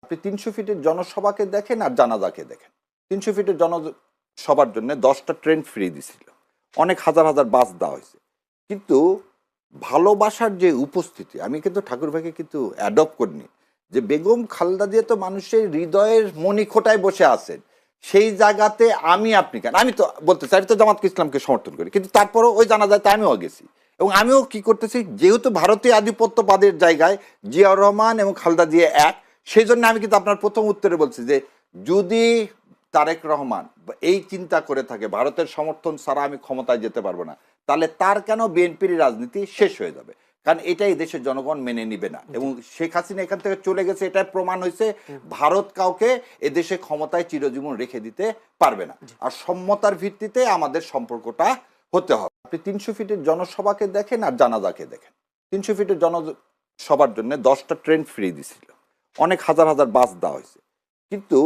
আপনি ৩০০ ফিটের জনসভাকে দেখেন আর জানাজাকে দেখেন। ৩০০ ফিটের জনসভার জন্য 10টা ট্রেন ফ্রি দিছিল, অনেক হাজার হাজার বাস দেওয়া হয়েছে, কিন্তু ভালোবাসার যে উপস্থিতি, আমি কিন্তু ঠাকুর ভাইকে কিন্তু অ্যাডপ্ট করিনি, যে বেগম খালেদা জিয়া তো মানুষের হৃদয়ের মণিখোটায় বসে আছেন, সেই জায়গাতে আমি আপনি কেন? আমি তো বলতে চাই, আমি তো জামাত ইসলামকে সমর্থন করি, কিন্তু তারপরেও ওই জানাজাতে আমিও গেছি, এবং আমিও কি করতেছি, যেহেতু ভারতীয় আধিপত্যবাদের জায়গায় জিয়াউর রহমান এবং খালেদা জিয়া এক, সেই জন্য আমি কিন্তু আপনার প্রথম উত্তরে বলছি যে যদি তারেক রহমান এই চিন্তা করে থাকে ভারতের সমর্থন ছাড়া আমি ক্ষমতায় যেতে পারবো না, তাহলে তার কেন বিএনপির রাজনীতি শেষ হয়ে যাবে, কারণ এটাই দেশের জনগণ মেনে নিবে না। এবং শেখ হাসিনা এখান থেকে চলে গেছে, এটা প্রমাণ হয়েছে ভারত কাউকে এদেশে ক্ষমতায় চিরজীবন রেখে দিতে পারবে না, আর সম্মতার ভিত্তিতে আমাদের সম্পর্কটা হতে হবে। আপনি ৩০০ ফিটের জনসভাকে দেখেন আর জানাজাকে দেখেন। ৩০০ ফিটের জনসভার জন্য 10টা ট্রেন ফ্রি দিছিল, অনেক হাজার হাজার বাস দেওয়া হয়েছে, কিন্তু